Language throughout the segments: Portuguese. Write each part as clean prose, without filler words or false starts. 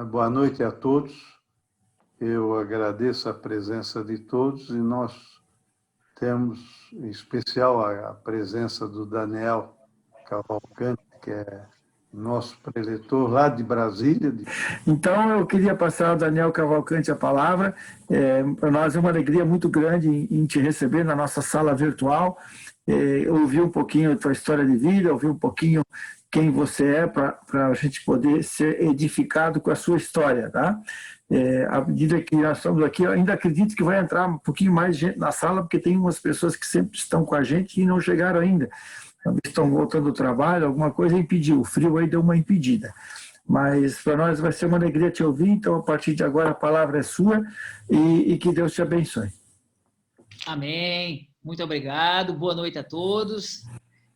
Boa noite a todos. Eu agradeço a presença de todos e nós temos, em especial, a presença do Daniel Cavalcante, que é nosso preletor lá de Brasília. Então, eu queria passar ao Daniel Cavalcante a palavra. Para nós é uma alegria muito grande em te receber na nossa sala virtual. Ouvir um pouquinho da tua história de vida, ouvir um pouquinho quem você é, para a gente poder ser edificado com a sua história, tá? À medida que nós estamos aqui, eu ainda acredito que vai entrar um pouquinho mais gente na sala, porque tem umas pessoas que sempre estão com a gente e não chegaram ainda. Estão voltando do trabalho, alguma coisa impediu, o frio aí deu uma impedida. Mas para nós vai ser uma alegria te ouvir, então a partir de agora a palavra é sua e que Deus te abençoe. Amém. Muito obrigado. Boa noite a todos.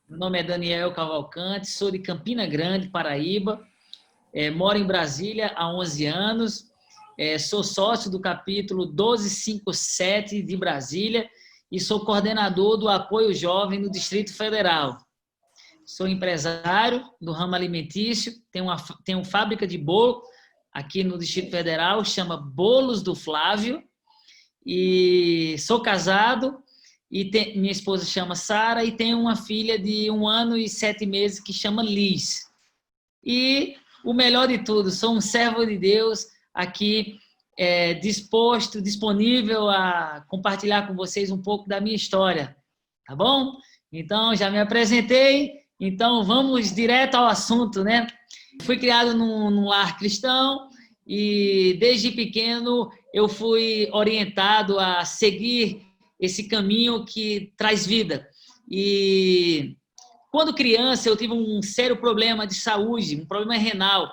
Meu nome é Daniel Cavalcante, sou de Campina Grande, Paraíba. Moro em Brasília há 11 anos. Sou sócio do capítulo 1257 de Brasília e sou coordenador do Apoio Jovem no Distrito Federal. Sou empresário do ramo alimentício, tenho fábrica de bolo aqui no Distrito Federal, chama Bolos do Flávio, e sou casado, e minha esposa chama Sara, e tenho uma filha de 1 ano e 7 meses que chama Liz. E o melhor de tudo, sou um servo de Deus aqui, disponível a compartilhar com vocês um pouco da minha história, tá bom? Então, já me apresentei. Então, vamos direto ao assunto, né? Fui criado num lar cristão e, desde pequeno, eu fui orientado a seguir esse caminho que traz vida. E, quando criança, eu tive um sério problema de saúde, um problema renal.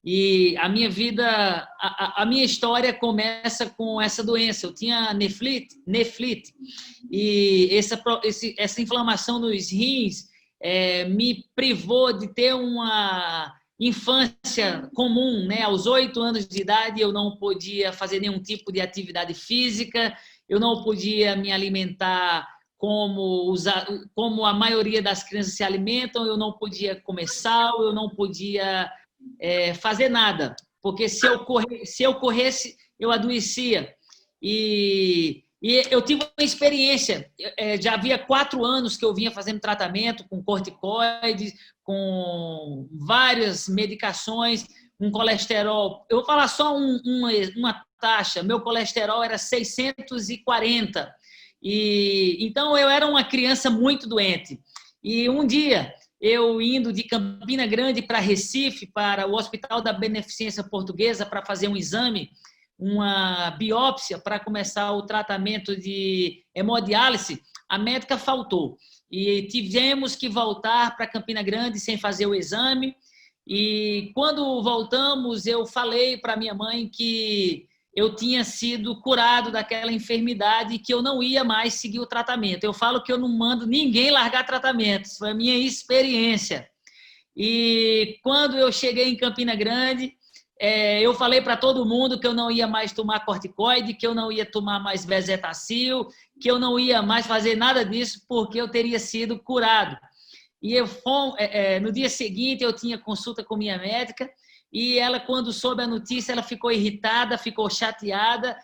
E a minha vida, a minha história começa com essa doença. Eu tinha neflite e essa inflamação nos rins me privou de ter uma infância comum, né? Aos 8 anos de idade eu não podia fazer nenhum tipo de atividade física, eu não podia me alimentar como a maioria das crianças se alimentam, eu não podia comer sal, eu não podia fazer nada, porque se eu corresse, eu adoecia. E eu tive uma experiência, já havia 4 anos que eu vinha fazendo tratamento com corticoides, com várias medicações, um colesterol. Eu vou falar só uma taxa, meu colesterol era 640. Então, eu era uma criança muito doente. E um dia, eu indo de Campina Grande para Recife, para o Hospital da Beneficência Portuguesa, para fazer um exame, uma biópsia para começar o tratamento de hemodiálise, a médica faltou. E tivemos que voltar para Campina Grande sem fazer o exame. E quando voltamos, eu falei para minha mãe que eu tinha sido curado daquela enfermidade e que eu não ia mais seguir o tratamento. Eu falo que eu não mando ninguém largar tratamento, isso foi a minha experiência. E quando eu cheguei em Campina Grande, eu falei para todo mundo que eu não ia mais tomar corticoide, que eu não ia tomar mais bezetacil, que eu não ia mais fazer nada disso porque eu teria sido curado. E no dia seguinte eu tinha consulta com minha médica e ela, quando soube a notícia, ela ficou irritada, ficou chateada,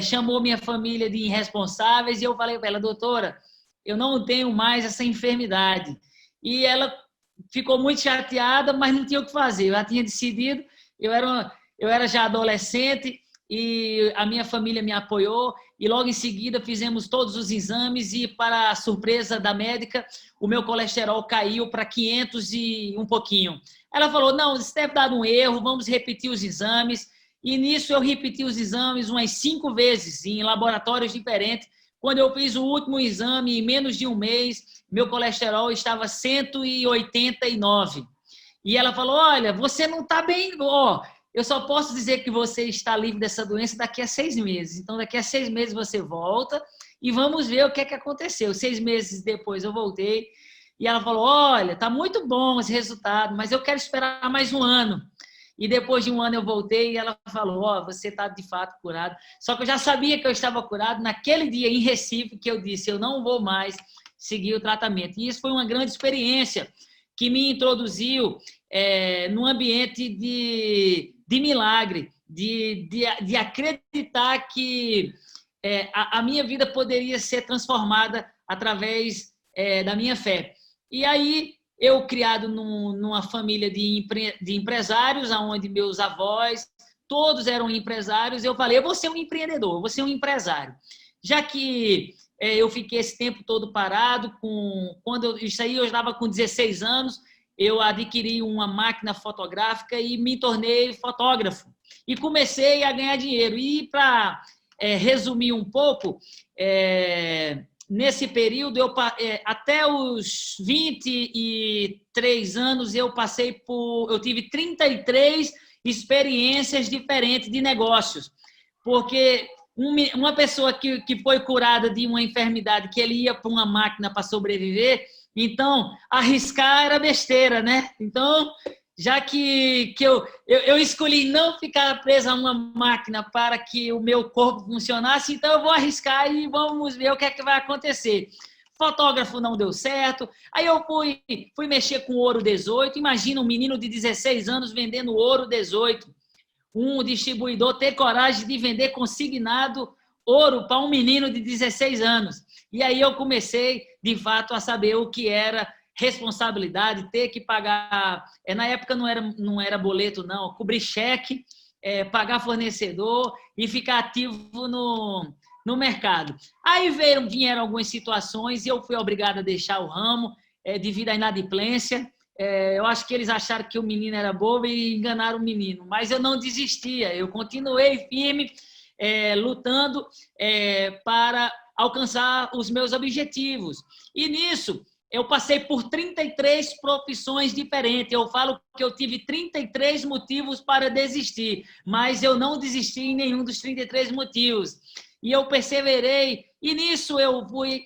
chamou minha família de irresponsáveis e eu falei para ela: doutora, eu não tenho mais essa enfermidade. E ela ficou muito chateada, mas não tinha o que fazer. Eu já tinha decidido, eu era já adolescente e a minha família me apoiou e logo em seguida fizemos todos os exames e, para a surpresa da médica, o meu colesterol caiu para 500 e um pouquinho. Ela falou: não, isso deve dar um erro, vamos repetir os exames. E nisso eu repeti os exames umas 5 vezes em laboratórios diferentes. Quando eu fiz o último exame, em menos de um mês, meu colesterol estava 189. E ela falou: olha, você não está bem, eu só posso dizer que você está livre dessa doença daqui a 6 meses. Então, daqui a 6 meses você volta e vamos ver o que aconteceu. 6 meses depois eu voltei e ela falou: olha, está muito bom esse resultado, mas eu quero esperar mais 1 ano. E depois de 1 ano eu voltei e ela falou: você está de fato curado. Só que eu já sabia que eu estava curado naquele dia em Recife, que eu disse: eu não vou mais seguir o tratamento. E isso foi uma grande experiência que me introduziu num ambiente de de milagre, de acreditar que a minha vida poderia ser transformada através da minha fé. E aí, eu criado numa família de empresários, onde meus avós, todos eram empresários, eu falei, eu vou ser um empreendedor, eu vou ser um empresário. Já que eu fiquei esse tempo todo parado, quando isso aí eu estava com 16 anos, eu adquiri uma máquina fotográfica e me tornei fotógrafo. E comecei a ganhar dinheiro. E para resumir um pouco, nesse período, até os 23 anos, eu tive 33 experiências diferentes de negócios. Porque uma pessoa que foi curada de uma enfermidade, que ele ia para uma máquina para sobreviver, então, arriscar era besteira, né? Então, já que eu escolhi não ficar presa a uma máquina para que o meu corpo funcionasse, então eu vou arriscar e vamos ver o que é que vai acontecer. Fotógrafo não deu certo, aí eu fui mexer com ouro 18, imagina um menino de 16 anos vendendo ouro 18, um distribuidor ter coragem de vender consignado ouro para um menino de 16 anos. E aí eu comecei, de fato, a saber o que era responsabilidade, ter que pagar... Na época não era boleto, não. Cobrir cheque, pagar fornecedor e ficar ativo no mercado. Aí vieram algumas situações e eu fui obrigado a deixar o ramo devido à inadimplência. Eu acho que eles acharam que o menino era bobo e enganaram o menino. Mas eu não desistia, eu continuei firme, lutando para alcançar os meus objetivos. E nisso, eu passei por 33 profissões diferentes. Eu falo que eu tive 33 motivos para desistir, mas eu não desisti em nenhum dos 33 motivos. E eu perseverei, e nisso eu fui...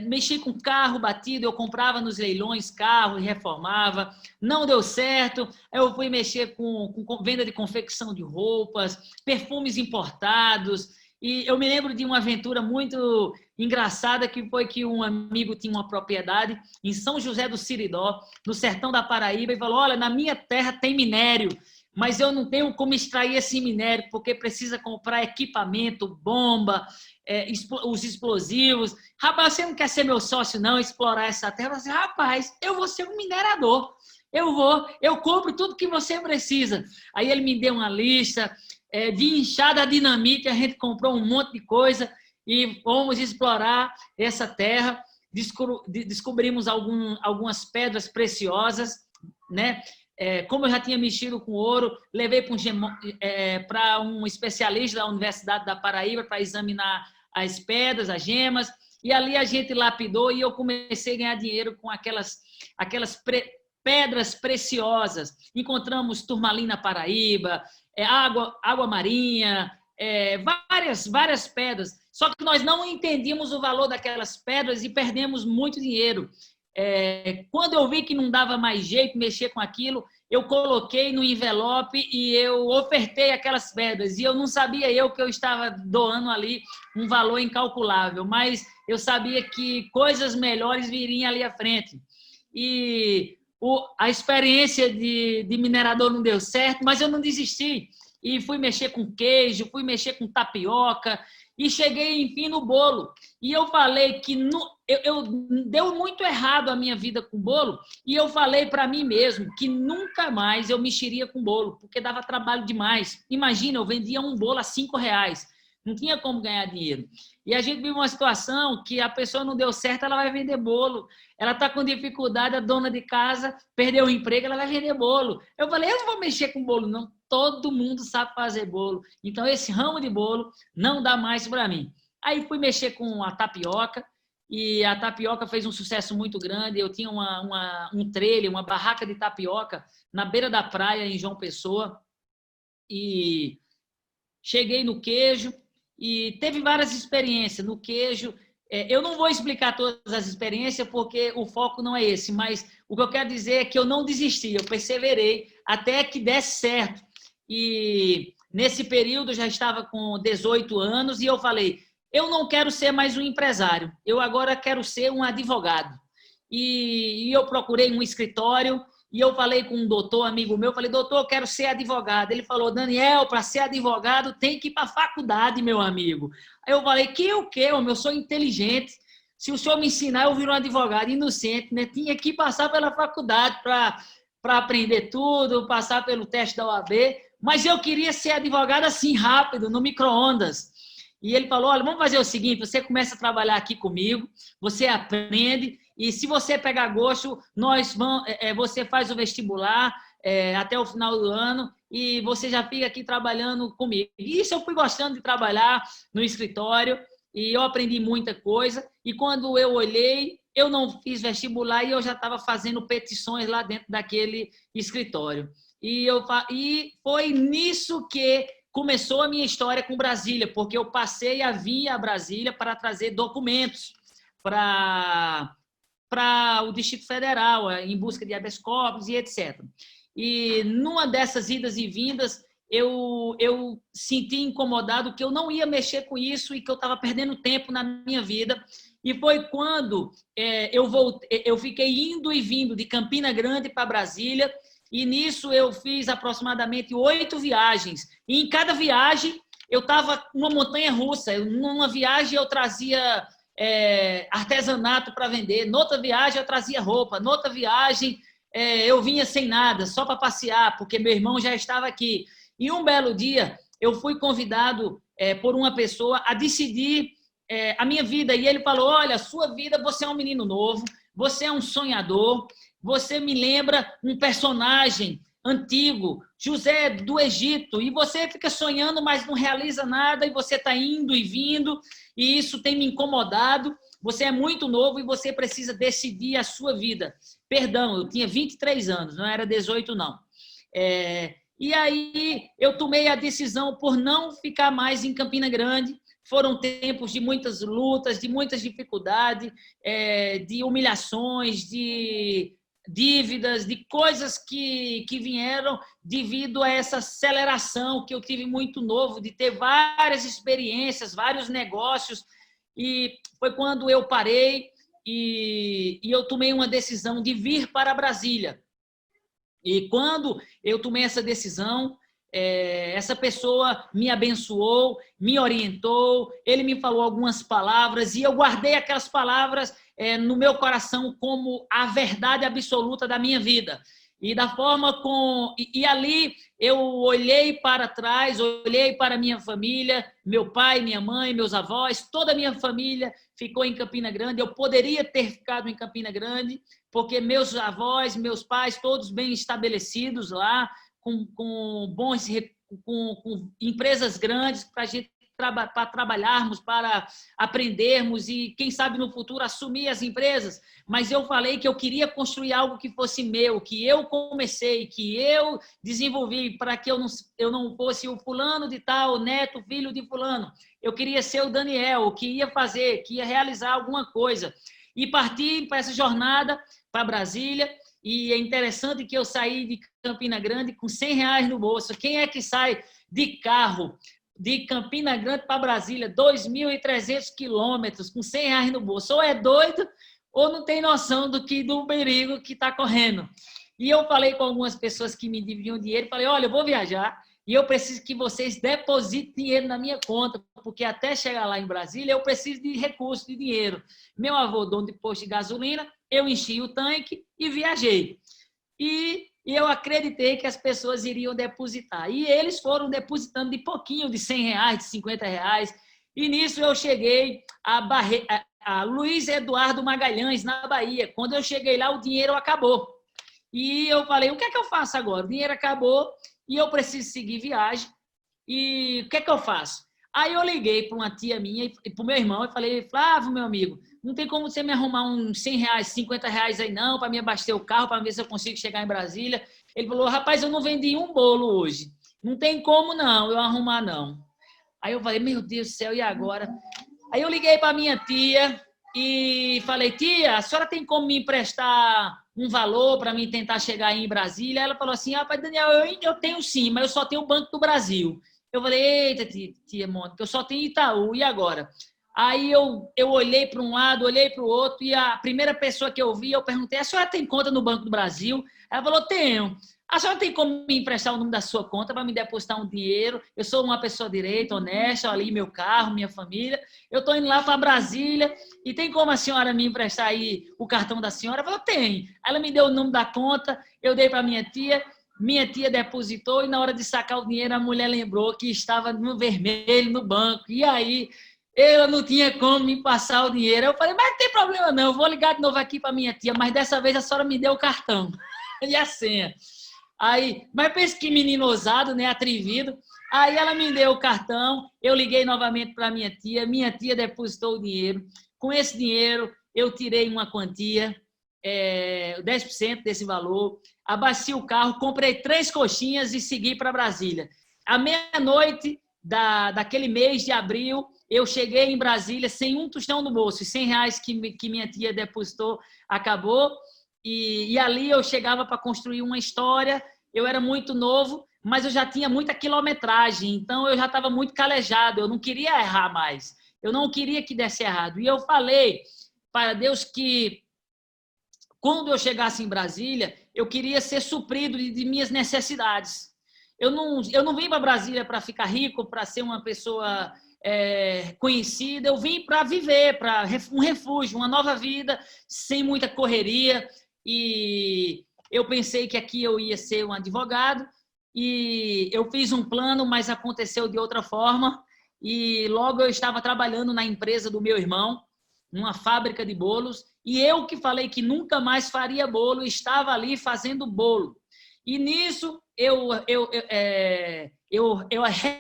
mexi com carro batido, eu comprava nos leilões carro e reformava, não deu certo, eu fui mexer com venda de confecção de roupas, perfumes importados, e eu me lembro de uma aventura muito engraçada, que foi que um amigo tinha uma propriedade em São José do Siridó, no sertão da Paraíba, e falou, olha, na minha terra tem minério, mas eu não tenho como extrair esse minério, porque precisa comprar equipamento, bomba, os explosivos. Rapaz, você não quer ser meu sócio, não, explorar essa terra? Eu falei, rapaz, eu vou ser um minerador. Eu compro tudo que você precisa. Aí ele me deu uma lista de enxada dinamite, a gente comprou um monte de coisa e fomos explorar essa terra. Descobrimos algumas pedras preciosas, né? Como eu já tinha mexido com ouro, levei para um especialista da Universidade da Paraíba para examinar as pedras, as gemas, e ali a gente lapidou e eu comecei a ganhar dinheiro com aquelas pedras preciosas. Encontramos turmalina Paraíba, água marinha, várias pedras. Só que nós não entendíamos o valor daquelas pedras e perdemos muito dinheiro. Quando eu vi que não dava mais jeito mexer com aquilo, eu coloquei no envelope e eu ofertei aquelas pedras. E eu não sabia que eu estava doando ali um valor incalculável, mas eu sabia que coisas melhores viriam ali à frente. E a experiência de minerador não deu certo, mas eu não desisti. E fui mexer com queijo, fui mexer com tapioca e cheguei, enfim, no bolo. E eu falei que deu muito errado a minha vida com bolo e eu falei para mim mesmo que nunca mais eu mexeria com bolo, porque dava trabalho demais. Imagina, eu vendia um bolo a R$5. Não tinha como ganhar dinheiro. E a gente vive uma situação que a pessoa não deu certo, ela vai vender bolo. Ela está com dificuldade, a dona de casa perdeu o emprego, ela vai vender bolo. Eu falei, eu não vou mexer com bolo, não. Todo mundo sabe fazer bolo. Então, esse ramo de bolo não dá mais para mim. Aí fui mexer com a tapioca, e a tapioca fez um sucesso muito grande. Eu tinha um trailer, uma barraca de tapioca na beira da praia, em João Pessoa. E cheguei no queijo, e teve várias experiências no queijo. Eu não vou explicar todas as experiências, porque o foco não é esse, mas o que eu quero dizer é que eu não desisti, eu perseverei até que desse certo. E nesse período eu já estava com 18 anos e eu falei, eu não quero ser mais um empresário, eu agora quero ser um advogado. E eu procurei um escritório e eu falei com um doutor, amigo meu, falei, doutor, eu quero ser advogado. Ele falou, Daniel, para ser advogado tem que ir para a faculdade, meu amigo. Aí eu falei, que o quê, homem? Eu sou inteligente. Se o senhor me ensinar, eu viro um advogado inocente, né? Tinha que passar pela faculdade para aprender tudo, passar pelo teste da OAB, mas eu queria ser advogado assim, rápido, no micro-ondas. E ele falou, olha, vamos fazer o seguinte, você começa a trabalhar aqui comigo, você aprende, e se você pegar gosto, você faz o vestibular até o final do ano, e você já fica aqui trabalhando comigo. E isso eu fui gostando de trabalhar no escritório, e eu aprendi muita coisa, e quando eu olhei, eu não fiz vestibular e eu já estava fazendo petições lá dentro daquele escritório. E foi nisso que começou a minha história com Brasília, porque eu passei a vir a Brasília para trazer documentos para o Distrito Federal, em busca de habeas corpus e etc. E numa dessas idas e vindas, eu senti incomodado que eu não ia mexer com isso e que eu estava perdendo tempo na minha vida. E foi quando eu fiquei indo e vindo de Campina Grande para Brasília, e nisso eu fiz aproximadamente 8 viagens. E em cada viagem eu estava uma montanha-russa. Numa viagem eu trazia artesanato para vender, noutra viagem eu trazia roupa, noutra viagem eu vinha sem nada, só para passear, porque meu irmão já estava aqui. E um belo dia eu fui convidado por uma pessoa a decidir a minha vida, e ele falou, olha, sua vida, você é um menino novo, você é um sonhador, você me lembra um personagem antigo, José do Egito, e você fica sonhando, mas não realiza nada, e você está indo e vindo, e isso tem me incomodado, você é muito novo e você precisa decidir a sua vida. Perdão, eu tinha 23 anos, não era 18 não. E aí eu tomei a decisão por não ficar mais em Campina Grande. Foram tempos de muitas lutas, de muitas dificuldades, de humilhações, de dívidas, de coisas que vieram devido a essa aceleração que eu tive muito novo, de ter várias experiências, vários negócios. E foi quando eu parei e eu tomei uma decisão de vir para Brasília. E quando eu tomei essa decisão, essa pessoa me abençoou, me orientou, ele me falou algumas palavras e eu guardei aquelas palavras no meu coração como a verdade absoluta da minha vida. E da forma e ali eu olhei para trás, olhei para minha família, meu pai, minha mãe, meus avós, toda a minha família ficou em Campina Grande. Eu poderia ter ficado em Campina Grande, porque meus avós, meus pais, todos bem estabelecidos lá, com empresas grandes para trabalharmos, para aprendermos e, quem sabe, no futuro assumir as empresas. Mas eu falei que eu queria construir algo que fosse meu, que eu comecei, que eu desenvolvi, para que eu não fosse o fulano de tal, neto, filho de fulano. Eu queria ser o Daniel, que ia fazer, que ia realizar alguma coisa. E parti para essa jornada para Brasília. E é interessante que eu saí de Campina Grande com R$100 no bolso. Quem é que sai de carro de Campina Grande para Brasília, 2.300 quilômetros, com R$100 no bolso? Ou é doido, ou não tem noção do perigo que está correndo. E eu falei com algumas pessoas que me deviam dinheiro, falei, olha, eu vou viajar e eu preciso que vocês depositem dinheiro na minha conta, porque até chegar lá em Brasília eu preciso de recurso, de dinheiro. Meu avô, dono de posto de gasolina, eu enchi o tanque e viajei. E eu acreditei que as pessoas iriam depositar. E eles foram depositando de pouquinho, de R$100, de R$50. E nisso eu cheguei a Luiz Eduardo Magalhães, na Bahia. Quando eu cheguei lá, o dinheiro acabou. E eu falei, o que é que eu faço agora? O dinheiro acabou e eu preciso seguir viagem. E o que é que eu faço? Aí eu liguei para uma tia minha e para o meu irmão e falei, Flávio, meu amigo, não tem como você me arrumar uns R$100, R$50 aí não, para me abastecer o carro, para ver se eu consigo chegar em Brasília. Ele falou, rapaz, eu não vendi um bolo hoje. Não tem como não, eu arrumar não. Aí eu falei, meu Deus do céu, e agora? Aí eu liguei para minha tia e falei, tia, a senhora tem como me emprestar um valor para mim tentar chegar aí em Brasília? Ela falou assim, rapaz, Daniel, eu tenho sim, mas eu só tenho o Banco do Brasil. Eu falei, eita, tia Mônica, eu só tenho Itaú, e agora? Aí eu olhei para um lado, olhei para o outro, e a primeira pessoa que eu vi, eu perguntei: a senhora tem conta no Banco do Brasil? Ela falou: tenho. A senhora tem como me emprestar o número da sua conta para me depositar um dinheiro? Eu sou uma pessoa direita, honesta, ali meu carro, minha família. Eu estou indo lá para Brasília e tem como a senhora me emprestar aí o cartão da senhora? Ela falou: tem. Ela me deu o número da conta, eu dei para minha tia depositou e na hora de sacar o dinheiro a mulher lembrou que estava no vermelho no banco. E aí ela não tinha como me passar o dinheiro. Eu falei: mas não tem problema não, eu vou ligar de novo aqui para minha tia, mas dessa vez a senhora me deu o cartão e a senha. Aí, mas pensa que menino ousado, né, atrevido. Aí ela me deu o cartão, eu liguei novamente para minha tia depositou o dinheiro. Com esse dinheiro, eu tirei uma quantia, 10% desse valor, abasteci o carro, comprei 3 coxinhas e segui para Brasília. À meia-noite daquele mês de abril, eu cheguei em Brasília sem um tostão no bolso, R$100 que minha tia depositou acabou. E ali eu chegava para construir uma história. Eu era muito novo, mas eu já tinha muita quilometragem, então eu já estava muito calejado, eu não queria errar mais, eu não queria que desse errado. E eu falei para Deus que quando eu chegasse em Brasília, eu queria ser suprido de minhas necessidades. Eu não vim para Brasília para ficar rico, para ser uma pessoa conhecida, eu vim para viver, para um refúgio, uma nova vida, sem muita correria. E eu pensei que aqui eu ia ser um advogado e eu fiz um plano, mas aconteceu de outra forma. E logo eu estava trabalhando na empresa do meu irmão, numa fábrica de bolos, e eu que falei que nunca mais faria bolo, estava ali fazendo bolo. E nisso eu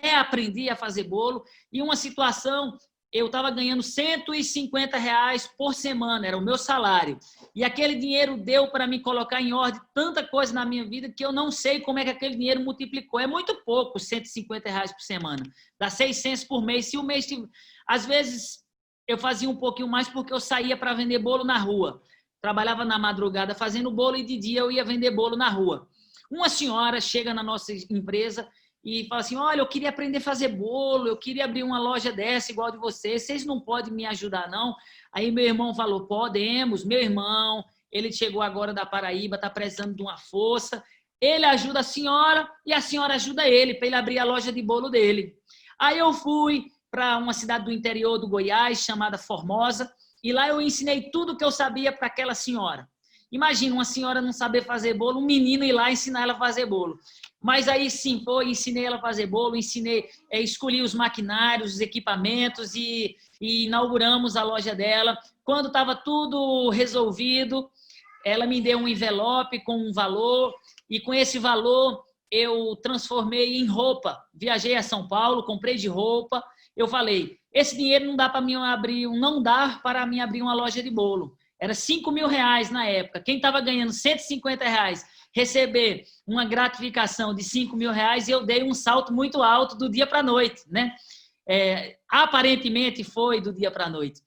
reaprendi a fazer bolo, e uma situação, eu estava ganhando R$150 por semana, era o meu salário. E aquele dinheiro deu para me colocar em ordem tanta coisa na minha vida que eu não sei como é que aquele dinheiro multiplicou. É muito pouco, R$150 por semana. Dá 600 por mês. Se o mês... Às vezes, eu fazia um pouquinho mais porque eu saía para vender bolo na rua. Trabalhava na madrugada fazendo bolo e de dia eu ia vender bolo na rua. Uma senhora chega na nossa empresa e fala assim: olha, eu queria aprender a fazer bolo, eu queria abrir uma loja dessa igual de vocês não podem me ajudar não? Aí meu irmão falou: podemos. Meu irmão, ele chegou agora da Paraíba, está precisando de uma força, ele ajuda a senhora e a senhora ajuda ele, para ele abrir a loja de bolo dele. Aí eu fui para uma cidade do interior do Goiás, chamada Formosa, e lá eu ensinei tudo que eu sabia para aquela senhora. Imagina uma senhora não saber fazer bolo, um menino ir lá ensinar ela a fazer bolo. Mas aí sim, ensinei ela a fazer bolo, escolhi os maquinários, os equipamentos e inauguramos a loja dela. Quando estava tudo resolvido, ela me deu um envelope com um valor e com esse valor eu transformei em roupa. Viajei a São Paulo, comprei de roupa. Eu falei: esse dinheiro não dá para mim abrir uma loja de bolo. Era R$5.000 na época. Quem estava ganhando R$150 receber uma gratificação de R$5.000, eu dei um salto muito alto do dia para a noite, né? Aparentemente foi do dia para a noite,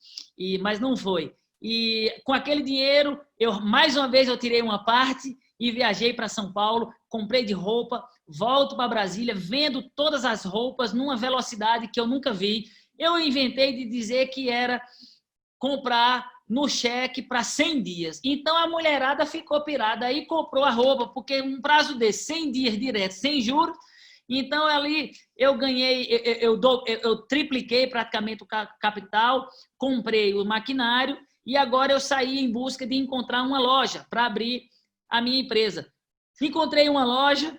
mas não foi. E com aquele dinheiro, mais uma vez eu tirei uma parte e viajei para São Paulo, comprei de roupa, volto para Brasília, vendo todas as roupas numa velocidade que eu nunca vi. Eu inventei de dizer que era comprar no cheque para 100 dias. Então, a mulherada ficou pirada e comprou a roupa, porque um prazo de 100 dias direto, sem juros. Então, ali eu ganhei, eu tripliquei praticamente o capital, comprei o maquinário e agora eu saí em busca de encontrar uma loja para abrir a minha empresa. Encontrei uma loja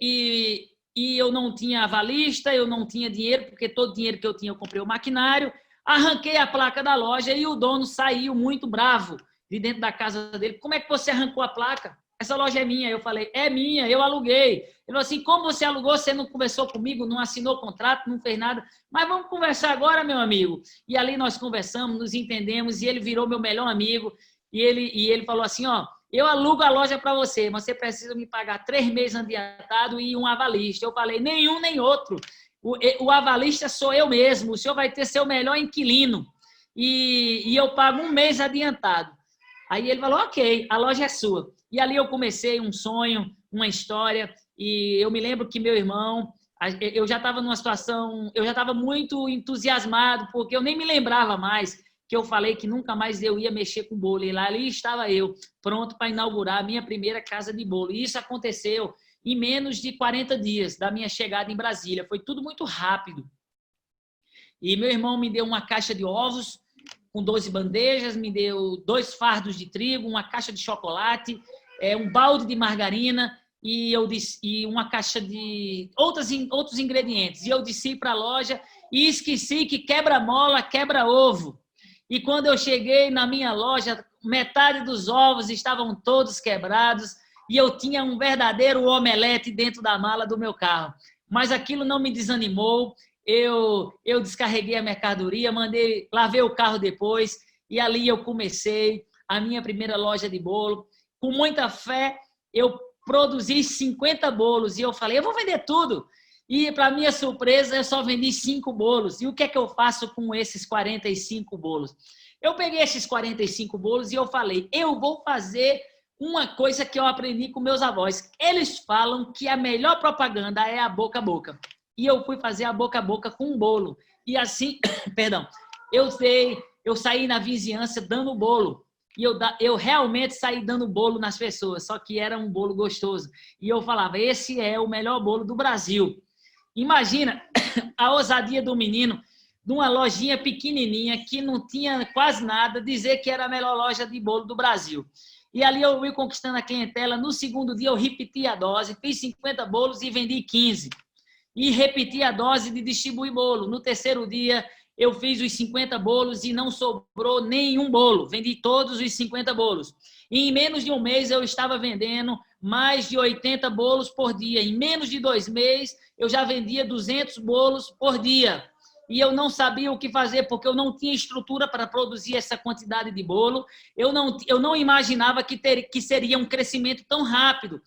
e eu não tinha avalista, eu não tinha dinheiro, porque todo o dinheiro que eu tinha eu comprei o maquinário. Arranquei a placa da loja e o dono saiu muito bravo de dentro da casa dele. Como é que você arrancou a placa? Essa loja é minha. Eu falei: é minha, eu aluguei. Ele falou assim: como você alugou? Você não conversou comigo, não assinou contrato, não fez nada. Mas vamos conversar agora, meu amigo. E ali nós conversamos, nos entendemos e ele virou meu melhor amigo. E ele falou assim: ó, eu alugo a loja para você, mas você precisa me pagar 3 meses adiantado e um avalista. Eu falei: nenhum nem outro. O avalista sou eu mesmo, o senhor vai ter seu melhor inquilino e eu pago 1 mês adiantado. Aí ele falou: ok, a loja é sua. E ali eu comecei um sonho, uma história, e eu me lembro que meu irmão, eu já estava numa situação, eu já estava muito entusiasmado, porque eu nem me lembrava mais que eu falei que nunca mais eu ia mexer com bolo. E lá ali estava eu, pronto para inaugurar a minha primeira casa de bolo. E isso aconteceu em menos de 40 dias da minha chegada em Brasília. Foi tudo muito rápido. E meu irmão me deu uma caixa de ovos com 12 bandejas, me deu 2 fardos de trigo, uma caixa de chocolate, um balde de margarina e uma caixa de outros ingredientes. E eu desci para a loja e esqueci que quebra-mola, quebra-ovo. E quando eu cheguei na minha loja, metade dos ovos estavam todos quebrados e eu tinha um verdadeiro omelete dentro da mala do meu carro. Mas aquilo não me desanimou. Eu descarreguei a mercadoria, lavei o carro depois e ali eu comecei a minha primeira loja de bolo. Com muita fé, eu produzi 50 bolos e eu falei, eu vou vender tudo. E, para minha surpresa, eu só vendi 5 bolos. E o que é que eu faço com esses 45 bolos? Eu peguei esses 45 bolos e eu falei, eu vou fazer uma coisa que eu aprendi com meus avós. Eles falam que a melhor propaganda é a boca a boca. E eu fui fazer a boca com um bolo. E assim, perdão, eu saí na vizinhança dando bolo. E eu realmente saí dando bolo nas pessoas, só que era um bolo gostoso. E eu falava, esse é o melhor bolo do Brasil. Imagina a ousadia do menino, de uma lojinha pequenininha, que não tinha quase nada, dizer que era a melhor loja de bolo do Brasil. E ali eu fui conquistando a clientela. No segundo dia eu repeti a dose, fiz 50 bolos e vendi 15. E repeti a dose de distribuir bolo. No terceiro dia eu fiz os 50 bolos e não sobrou nenhum bolo. Vendi todos os 50 bolos. E em menos de um mês eu estava vendendo mais de 80 bolos por dia. Em menos de 2 meses eu já vendia 200 bolos por dia. E eu não sabia o que fazer, porque eu não tinha estrutura para produzir essa quantidade de bolo. Eu não imaginava que seria um crescimento tão rápido.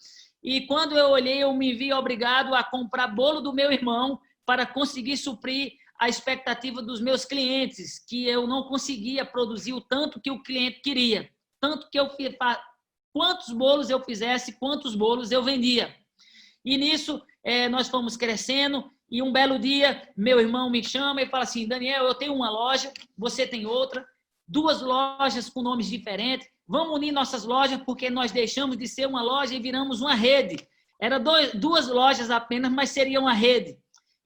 E quando eu olhei, eu me vi obrigado a comprar bolo do meu irmão para conseguir suprir a expectativa dos meus clientes, que eu não conseguia produzir o tanto que o cliente queria. Tanto que quantos bolos eu fizesse, quantos bolos eu vendia. E nisso, nós fomos crescendo, e um belo dia, meu irmão me chama e fala assim, Daniel, eu tenho uma loja, você tem outra, 2 lojas com nomes diferentes, vamos unir nossas lojas, porque nós deixamos de ser uma loja e viramos uma rede. Era 2 lojas apenas, mas seria uma rede.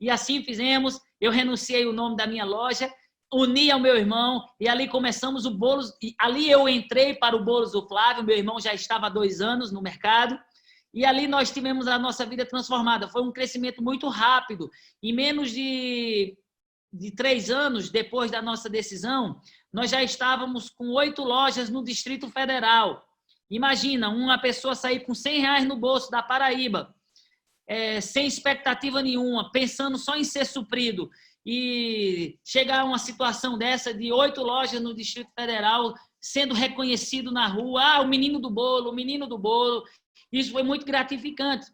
E assim fizemos, eu renunciei o nome da minha loja, uni ao meu irmão, e ali começamos o Bolos, e ali eu entrei para o Bolos do Flávio, meu irmão já estava há 2 anos no mercado, e ali nós tivemos a nossa vida transformada. Foi um crescimento muito rápido. Em menos de 3 anos depois da nossa decisão, nós já estávamos com 8 lojas no Distrito Federal. Imagina, uma pessoa sair com R$100 no bolso da Paraíba, sem expectativa nenhuma, pensando só em ser suprido, e chegar a uma situação dessa de 8 lojas no Distrito Federal sendo reconhecido na rua, o menino do bolo, o menino do bolo. Isso foi muito gratificante.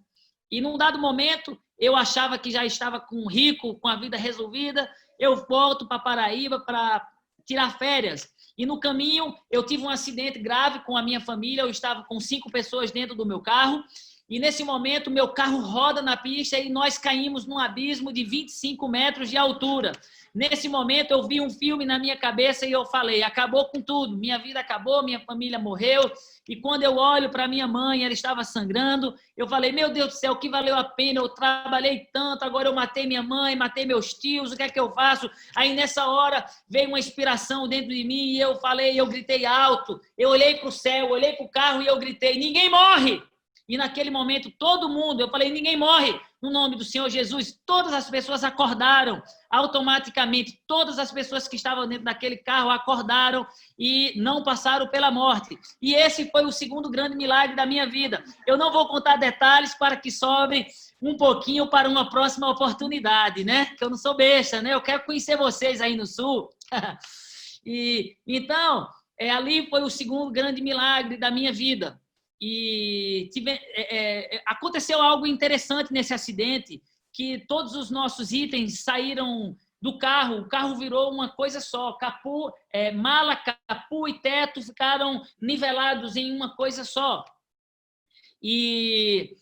E num dado momento, eu achava que já estava rico, com a vida resolvida, eu volto para Paraíba para tirar férias. E no caminho, eu tive um acidente grave com a minha família, eu estava com 5 pessoas dentro do meu carro, e nesse momento, meu carro roda na pista e nós caímos num abismo de 25 metros de altura. Nesse momento, eu vi um filme na minha cabeça e eu falei, acabou com tudo, minha vida acabou, minha família morreu. E quando eu olho para minha mãe, ela estava sangrando, eu falei, meu Deus do céu, que valeu a pena, eu trabalhei tanto, agora eu matei minha mãe, matei meus tios, o que é que eu faço? Aí nessa hora veio uma inspiração dentro de mim e eu gritei alto, eu olhei para o céu, olhei para o carro e eu gritei, ninguém morre! E naquele momento, todo mundo, eu falei, ninguém morre, no nome do Senhor Jesus. Todas as pessoas acordaram automaticamente. Todas as pessoas que estavam dentro daquele carro acordaram e não passaram pela morte. E esse foi o segundo grande milagre da minha vida. Eu não vou contar detalhes para que sobre um pouquinho para uma próxima oportunidade, né? Que eu não sou besta, né? Eu quero conhecer vocês aí no Sul. E então, ali foi o segundo grande milagre da minha vida. E aconteceu algo interessante nesse acidente, que todos os nossos itens saíram do carro, o carro virou uma coisa só, mala, capô e teto ficaram nivelados em uma coisa só. E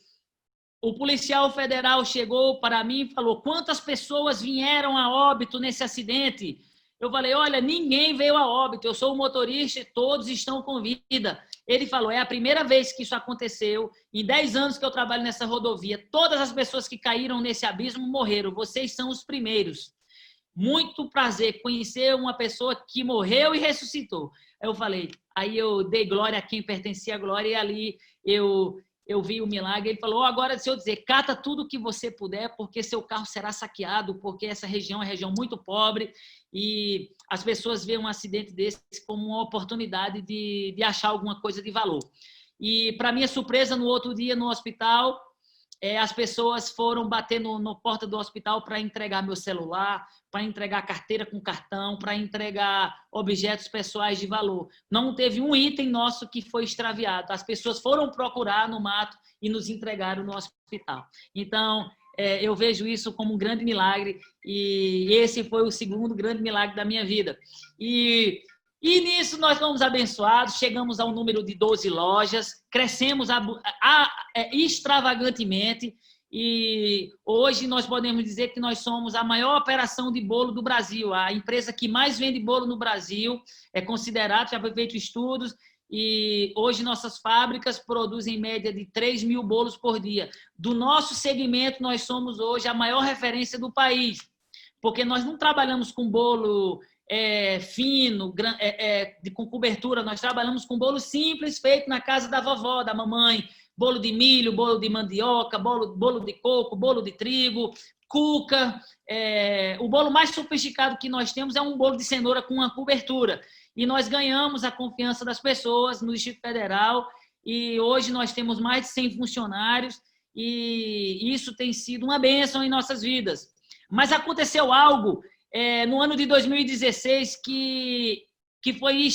o policial federal chegou para mim e falou: quantas pessoas vieram a óbito nesse acidente? Eu falei: olha, ninguém veio a óbito, eu sou o motorista e todos estão com vida. Ele falou: é a primeira vez que isso aconteceu, em 10 anos que eu trabalho nessa rodovia, todas as pessoas que caíram nesse abismo morreram, vocês são os primeiros. Muito prazer conhecer uma pessoa que morreu e ressuscitou. Eu falei, aí eu dei glória a quem pertencia à glória, e ali eu vi o milagre. Ele falou: agora, deixa eu dizer, cata tudo que você puder, porque seu carro será saqueado, porque essa região é uma região muito pobre e as pessoas veem um acidente desse como uma oportunidade de achar alguma coisa de valor. E, para minha surpresa, no outro dia, no hospital, as pessoas foram bater na porta do hospital para entregar meu celular, para entregar carteira com cartão, para entregar objetos pessoais de valor. Não teve um item nosso que foi extraviado. As pessoas foram procurar no mato e nos entregaram no hospital. Então, eu vejo isso como um grande milagre, e esse foi o segundo grande milagre da minha vida. E nisso nós fomos abençoados, chegamos ao número de 12 lojas, crescemos extravagantemente, e hoje nós podemos dizer que nós somos a maior operação de bolo do Brasil, a empresa que mais vende bolo no Brasil, é considerado, já foi feito estudos, e hoje nossas fábricas produzem em média de 3 mil bolos por dia. Do nosso segmento, nós somos hoje a maior referência do país, porque nós não trabalhamos com bolo fino, com cobertura, nós trabalhamos com bolo simples, feito na casa da vovó, da mamãe, bolo de milho, bolo de mandioca, bolo de coco, bolo de trigo, cuca. O bolo mais sofisticado que nós temos é um bolo de cenoura com uma cobertura. E nós ganhamos a confiança das pessoas no Distrito Federal, e hoje nós temos mais de 100 funcionários, e isso tem sido uma bênção em nossas vidas. Mas aconteceu algo no ano de 2016 que foi...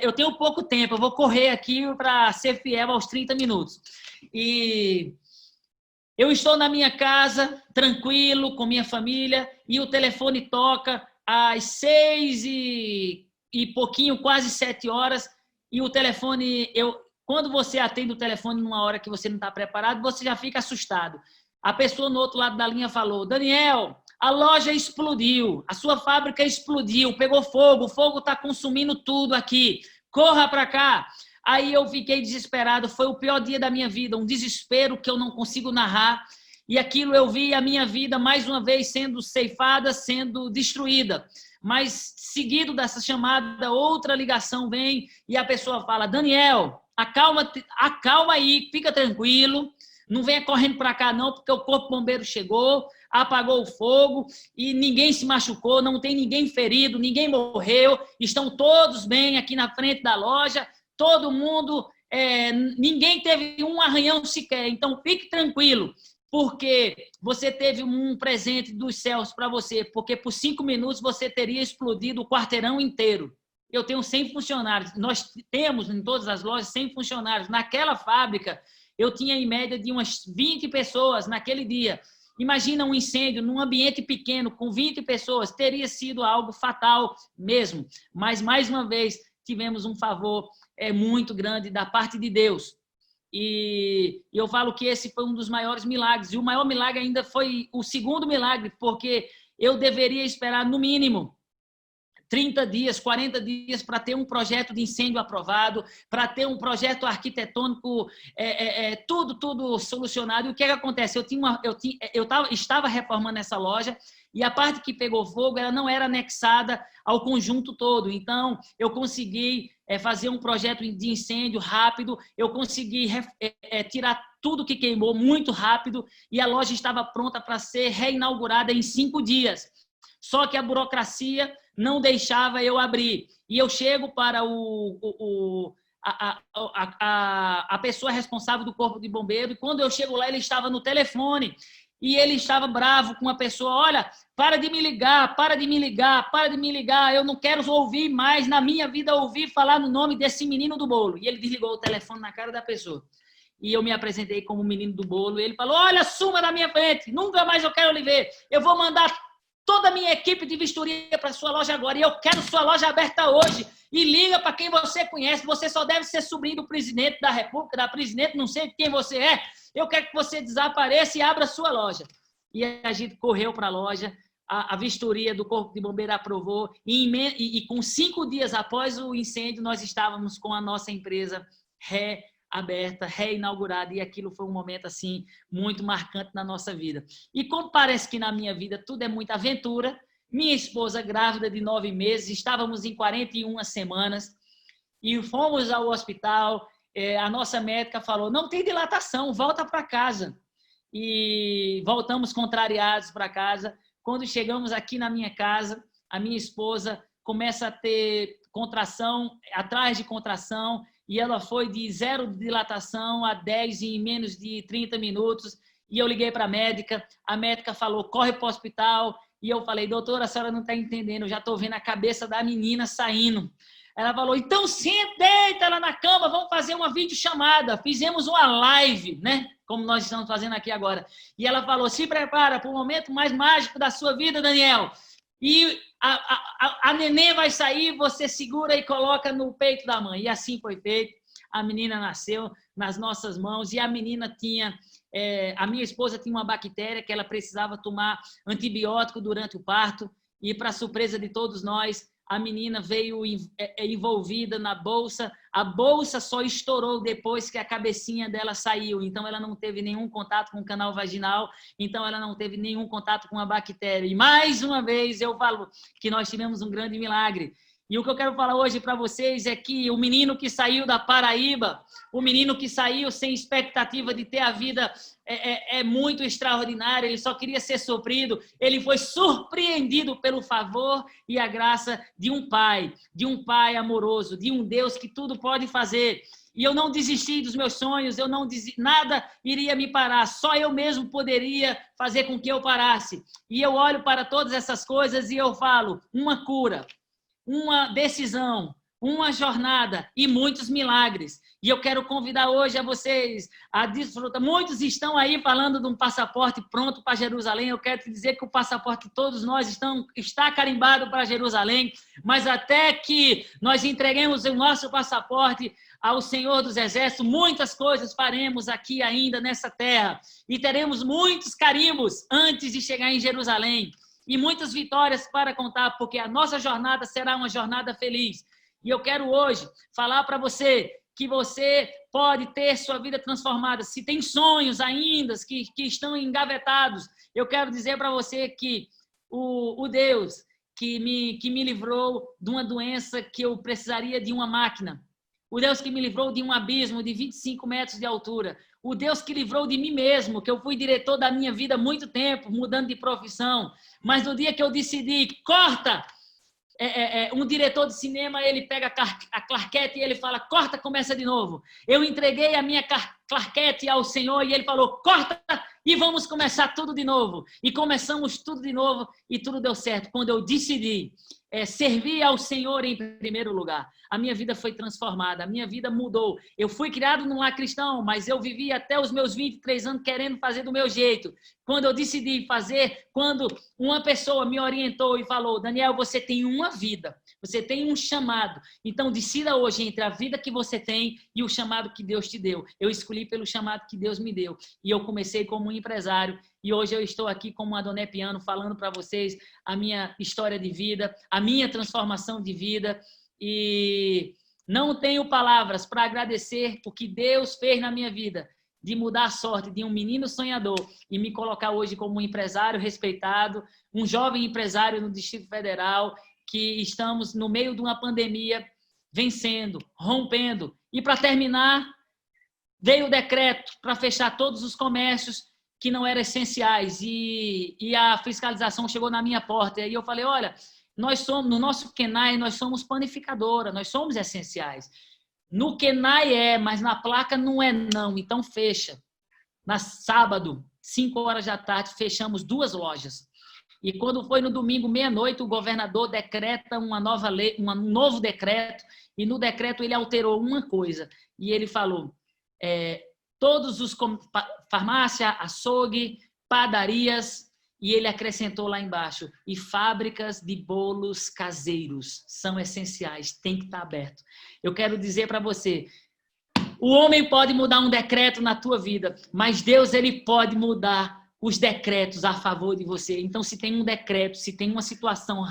eu tenho pouco tempo, eu vou correr aqui para ser fiel aos 30 minutos. E eu estou na minha casa, tranquilo, com minha família, e o telefone toca às 6 e pouquinho, quase 7 horas, e o telefone... Quando você atende o telefone numa hora que você não está preparado, você já fica assustado. A pessoa no outro lado da linha falou: Daniel, a loja explodiu, a sua fábrica explodiu, pegou fogo, o fogo está consumindo tudo aqui, corra para cá. Aí eu fiquei desesperado, foi o pior dia da minha vida, um desespero que eu não consigo narrar, e aquilo eu vi a minha vida mais uma vez sendo ceifada, sendo destruída. Mas, seguido dessa chamada, outra ligação vem e a pessoa fala: Daniel, acalma aí, fica tranquilo, não venha correndo para cá não, porque o corpo bombeiro chegou, apagou o fogo e ninguém se machucou, não tem ninguém ferido, ninguém morreu, estão todos bem aqui na frente da loja, todo mundo, ninguém teve um arranhão sequer, então fique tranquilo, porque você teve um presente dos céus para você, porque por 5 minutos você teria explodido o quarteirão inteiro. Eu tenho 100 funcionários, nós temos em todas as lojas 100 funcionários. Naquela fábrica, eu tinha em média de umas 20 pessoas naquele dia. Imagina um incêndio num ambiente pequeno, com 20 pessoas, teria sido algo fatal mesmo. Mas, mais uma vez, tivemos um favor muito grande da parte de Deus. E eu falo que esse foi um dos maiores milagres. E o maior milagre ainda foi o segundo milagre, porque eu deveria esperar, no mínimo, 30 dias, 40 dias para ter um projeto de incêndio aprovado, para ter um projeto arquitetônico, tudo solucionado. E o que acontece? Estava reformando essa loja e a parte que pegou fogo ela não era anexada ao conjunto todo. Então, eu consegui fazer um projeto de incêndio rápido, eu consegui tirar tudo que queimou muito rápido e a loja estava pronta para ser reinaugurada em 5 dias. Só que a burocracia não deixava eu abrir. E eu chego para a pessoa responsável do Corpo de Bombeiro, e quando eu chego lá, ele estava no telefone, e ele estava bravo com a pessoa: olha, para de me ligar, eu não quero ouvir mais na minha vida, ouvir falar no nome desse menino do bolo. E ele desligou o telefone na cara da pessoa. E eu me apresentei como menino do bolo, e ele falou: olha, suma da minha frente, nunca mais eu quero lhe ver, eu vou mandar toda a minha equipe de vistoria para sua loja agora. E eu quero sua loja aberta hoje. E liga para quem você conhece. Você só deve ser sobrinho do presidente da República, da presidente, não sei quem você é. Eu quero que você desapareça e abra sua loja. E a gente correu para a loja. A vistoria do Corpo de Bombeiro aprovou. E com 5 dias após o incêndio, nós estávamos com a nossa empresa reaberta, reinaugurada, e aquilo foi um momento assim muito marcante na nossa vida. E como parece que na minha vida tudo é muita aventura, minha esposa grávida de 9 meses, estávamos em 41 semanas e fomos ao hospital, a nossa médica falou, não tem dilatação, volta para casa. E voltamos contrariados para casa. Quando chegamos aqui na minha casa, a minha esposa começa a ter contração, atrás de contração, e ela foi de 0 dilatação a 10 em menos de 30 minutos, e eu liguei para a médica falou, corre para o hospital, e eu falei, doutora, a senhora não está entendendo, eu já estou vendo a cabeça da menina saindo. Ela falou, então senta, deita ela na cama, vamos fazer uma videochamada. Fizemos uma live, né? Como nós estamos fazendo aqui agora. E ela falou, se prepara para o momento mais mágico da sua vida, Daniel. E a neném vai sair, você segura e coloca no peito da mãe. E assim foi feito. A menina nasceu nas nossas mãos e a menina tinha... a minha esposa tinha uma bactéria que ela precisava tomar antibiótico durante o parto. E, para surpresa de todos nós, a menina veio envolvida na bolsa. A bolsa só estourou depois que a cabecinha dela saiu. Então, ela não teve nenhum contato com o canal vaginal. Então, ela não teve nenhum contato com a bactéria. E, mais uma vez, eu falo que nós tivemos um grande milagre. E o que eu quero falar hoje para vocês é que o menino que saiu da Paraíba, o menino que saiu sem expectativa de ter a vida muito extraordinária, ele só queria ser suprido, ele foi surpreendido pelo favor e a graça de um pai amoroso, de um Deus que tudo pode fazer. E eu não desisti dos meus sonhos, nada iria me parar, só eu mesmo poderia fazer com que eu parasse. E eu olho para todas essas coisas e eu falo, uma cura, uma decisão, uma jornada e muitos milagres. E eu quero convidar hoje a vocês a desfrutar. Muitos estão aí falando de um passaporte pronto para Jerusalém. Eu quero te dizer que o passaporte de todos nós está carimbado para Jerusalém, mas até que nós entreguemos o nosso passaporte ao Senhor dos Exércitos, muitas coisas faremos aqui ainda nessa terra e teremos muitos carimbos antes de chegar em Jerusalém. E muitas vitórias para contar, porque a nossa jornada será uma jornada feliz. E eu quero hoje falar para você que você pode ter sua vida transformada. Se tem sonhos ainda que estão engavetados, eu quero dizer para você que o Deus que me livrou de uma doença que eu precisaria de uma máquina, o Deus que me livrou de um abismo de 25 metros de altura, o Deus que livrou de mim mesmo, que eu fui diretor da minha vida há muito tempo, mudando de profissão, mas no dia que eu decidi, corta, um diretor de cinema, ele pega a claquete e ele fala, corta, começa de novo. Eu entreguei a minha claquete ao Senhor e ele falou, corta e vamos começar tudo de novo. E começamos tudo de novo e tudo deu certo. Quando eu decidi servir ao Senhor em primeiro lugar, a minha vida foi transformada, a minha vida mudou. Eu fui criado num lar cristão, mas eu vivi até os meus 23 anos querendo fazer do meu jeito. Quando eu decidi fazer, quando uma pessoa me orientou e falou, Daniel, você tem uma vida, você tem um chamado, então decida hoje entre a vida que você tem e o chamado que Deus te deu. Eu escolhi pelo chamado que Deus me deu e eu comecei como um empresário e hoje eu estou aqui como Adonai Piano falando para vocês a minha história de vida, a minha transformação de vida. E não tenho palavras para agradecer o que Deus fez na minha vida, de mudar a sorte de um menino sonhador e me colocar hoje como um empresário respeitado, um jovem empresário no Distrito Federal, que estamos no meio de uma pandemia, vencendo, rompendo. E para terminar, veio o decreto para fechar todos os comércios que não eram essenciais e a fiscalização chegou na minha porta. E eu falei, olha, nós somos, no nosso Kenai, nós somos panificadora, nós somos essenciais. No Kenai mas na placa não é não, então fecha. Na sábado, 5 horas da tarde, fechamos 2 lojas. E quando foi no domingo, meia-noite, o governador decreta uma nova lei, um novo decreto, e no decreto ele alterou uma coisa, e ele falou, todos os farmácia, açougue, padarias E ele acrescentou lá embaixo, e fábricas de bolos caseiros são essenciais, tem que estar aberto. Eu quero dizer para você, o homem pode mudar um decreto na tua vida, mas Deus, ele pode mudar os decretos a favor de você. Então, se tem um decreto, se tem uma situação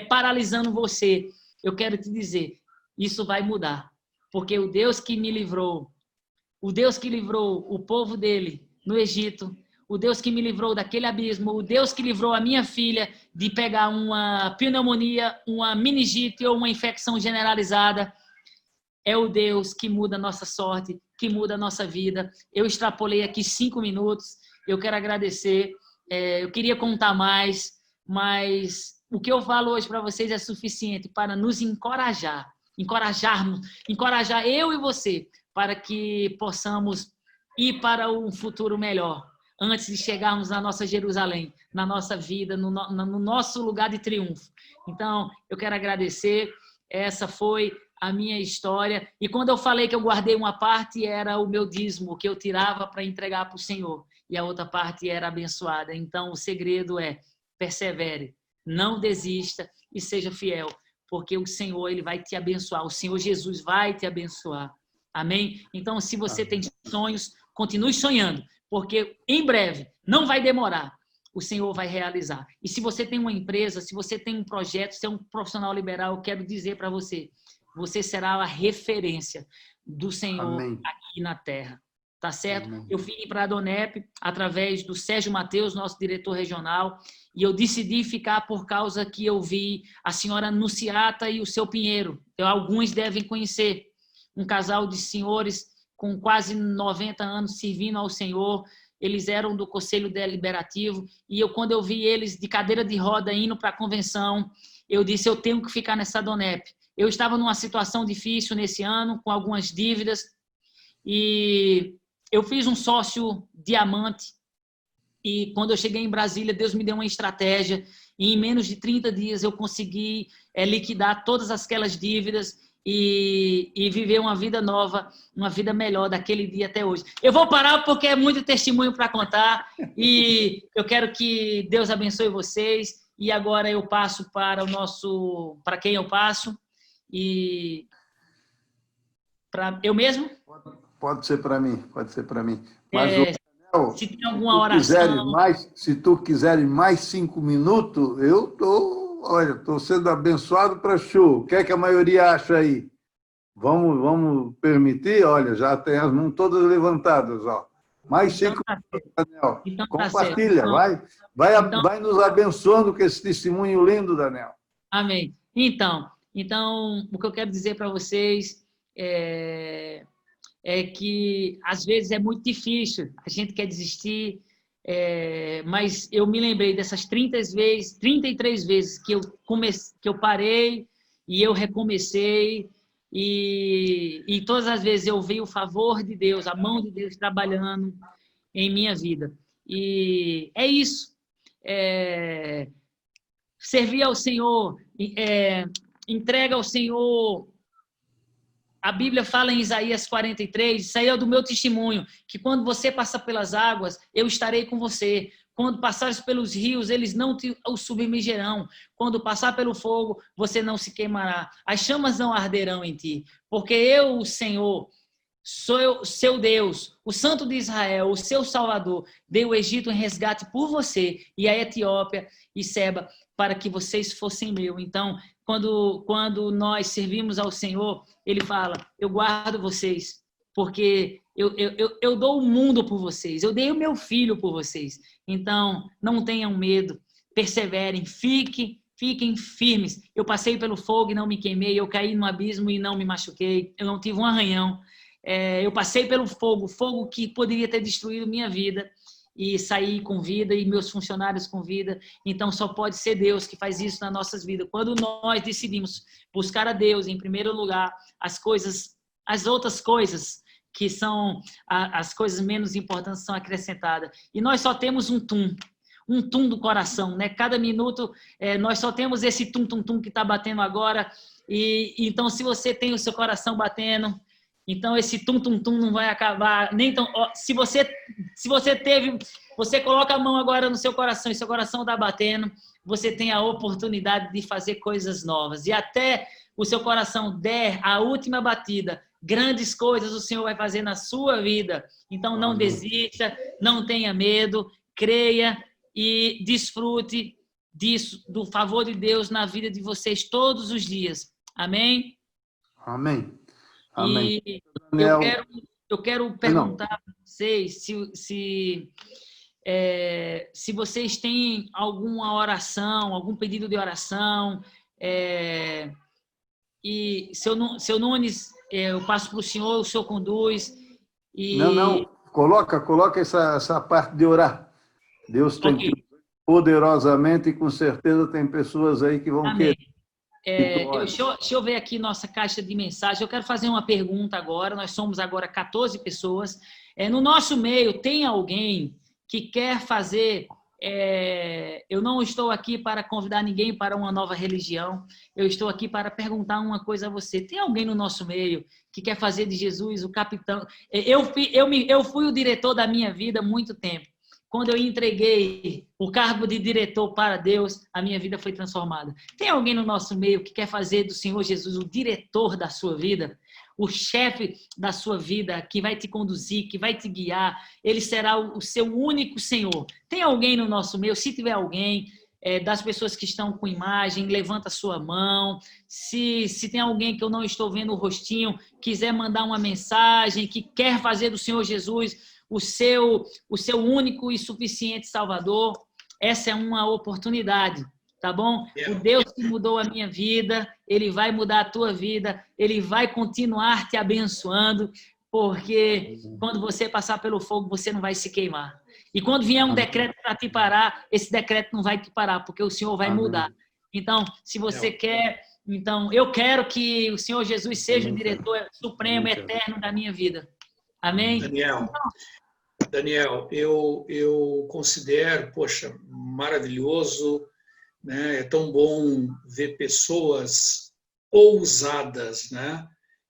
paralisando você, eu quero te dizer, isso vai mudar. Porque o Deus que me livrou, o Deus que livrou o povo dele no Egito, o Deus que me livrou daquele abismo, o Deus que livrou a minha filha de pegar uma pneumonia, uma meningite ou uma infecção generalizada, é o Deus que muda a nossa sorte, que muda a nossa vida. Eu extrapolei aqui 5 minutos, eu quero agradecer, eu queria contar mais, mas o que eu falo hoje para vocês é suficiente para nos encorajar eu e você, para que possamos ir para um futuro melhor, antes de chegarmos na nossa Jerusalém, na nossa vida, no nosso lugar de triunfo. Então, eu quero agradecer, essa foi a minha história, e quando eu falei que eu guardei uma parte, era o meu dízimo, que eu tirava para entregar para o Senhor, e a outra parte era abençoada. Então, o segredo é, persevere, não desista e seja fiel, porque o Senhor, ele vai te abençoar, o Senhor Jesus vai te abençoar. Amém? Então, se você tem sonhos, continue sonhando, porque em breve, não vai demorar, o Senhor vai realizar. E se você tem uma empresa, se você tem um projeto, se é um profissional liberal, eu quero dizer para você, você será a referência do Senhor. Amém. Aqui na terra. Tá certo? Amém. Eu vim para a Donep através do Sérgio Mateus, nosso diretor regional, e eu decidi ficar por causa que eu vi a senhora Nunciata e o seu Pinheiro. Então, alguns devem conhecer. Um casal de senhores com quase 90 anos servindo ao Senhor. Eles eram do Conselho Deliberativo. E quando eu vi eles de cadeira de roda indo para a convenção, eu disse, eu tenho que ficar nessa Donep. Eu estava numa situação difícil nesse ano, com algumas dívidas. E eu fiz um sócio diamante. E quando eu cheguei em Brasília, Deus me deu uma estratégia. E em menos de 30 dias eu consegui liquidar todas aquelas dívidas e viver uma vida nova, uma vida melhor daquele dia até hoje. Eu vou parar porque é muito testemunho para contar e eu quero que Deus abençoe vocês. E agora eu passo para para quem eu passo e para eu mesmo? Pode ser para mim, pode ser para mim. Mas Daniel, se tem alguma oração... se tu quiseres mais 5 minutos, eu estou sendo abençoado para show. O que é que a maioria acha aí? Vamos permitir? Olha, já tem as mãos todas levantadas. Ó. Mais 5 minutos, Daniel. Então, compartilha, vai nos abençoando com esse testemunho lindo, Daniel. Amém. Então, o que eu quero dizer para vocês é que, às vezes, é muito difícil. A gente quer desistir, mas eu me lembrei dessas 33 vezes que eu parei e eu recomecei, e todas as vezes eu vi o favor de Deus, a mão de Deus trabalhando em minha vida. E é isso. Servir ao Senhor, entrega ao Senhor. A Bíblia fala em Isaías 43, isso aí é do meu testemunho, que quando você passar pelas águas, eu estarei com você. Quando passares pelos rios, eles não te submergerão. Quando passar pelo fogo, você não se queimará. As chamas não arderão em ti. Porque eu, o Senhor, sou seu Deus, o Santo de Israel, o seu Salvador, dei o Egito em resgate por você, e a Etiópia e Seba, para que vocês fossem meu. Então, quando nós servimos ao Senhor, Ele fala, eu guardo vocês, porque eu dou o mundo por vocês, eu dei o meu filho por vocês. Então, não tenham medo, perseverem, fiquem firmes. Eu passei pelo fogo e não me queimei, eu caí no abismo e não me machuquei, eu não tive um arranhão. Eu passei pelo fogo que poderia ter destruído minha vida, e saí com vida, e meus funcionários com vida. Então, só pode ser Deus que faz isso nas nossas vidas. Quando nós decidimos buscar a Deus em primeiro lugar, as outras coisas, que são as coisas menos importantes, são acrescentadas. E nós só temos um tum do coração, né? Cada minuto, nós só temos esse tum que está batendo agora. E então, se você tem o seu coração batendo, então esse tum não vai acabar nem tão. Se você teve você coloca a mão agora no seu coração e seu coração está batendo, você tem a oportunidade de fazer coisas novas. E até o seu coração der a última batida, grandes coisas o Senhor vai fazer na sua vida. Então não desista, não tenha medo, creia e desfrute disso, do favor de Deus na vida de vocês todos os dias. Amém? Amém. Amém. E Daniel, eu quero perguntar para vocês se vocês têm alguma oração, algum pedido de oração. E seu Nunes, eu passo para o senhor conduz. E... Não. Coloca essa parte de orar. Deus tem que poderosamente e com certeza tem pessoas aí que vão Amém. querer. Deixa eu ver aqui nossa caixa de mensagem. Eu quero fazer uma pergunta agora. Nós somos agora 14 pessoas. No nosso meio, tem alguém que quer fazer... eu não estou aqui para convidar ninguém para uma nova religião. Eu estou aqui para perguntar uma coisa a você. Tem alguém no nosso meio que quer fazer de Jesus o capitão? Eu fui o diretor da minha vida há muito tempo. Quando eu entreguei o cargo de diretor para Deus, a minha vida foi transformada. Tem alguém no nosso meio que quer fazer do Senhor Jesus o diretor da sua vida? O chefe da sua vida, que vai te conduzir, que vai te guiar, ele será o seu único Senhor. Tem alguém no nosso meio? Se tiver alguém, das pessoas que estão com imagem, levanta a sua mão. Se tem alguém que eu não estou vendo o rostinho, quiser mandar uma mensagem, que quer fazer do Senhor Jesus o seu único e suficiente Salvador, essa é uma oportunidade. Tá bom? O Deus que mudou a minha vida, Ele vai mudar a tua vida, Ele vai continuar te abençoando, porque quando você passar pelo fogo, você não vai se queimar. E quando vier um decreto para te parar, esse decreto não vai te parar, porque o Senhor vai mudar. Então, se você quer... Então, eu quero que o Senhor Jesus seja o diretor supremo, eterno da minha vida. Amém? Daniel, eu considero, poxa, maravilhoso... É tão bom ver pessoas ousadas, né?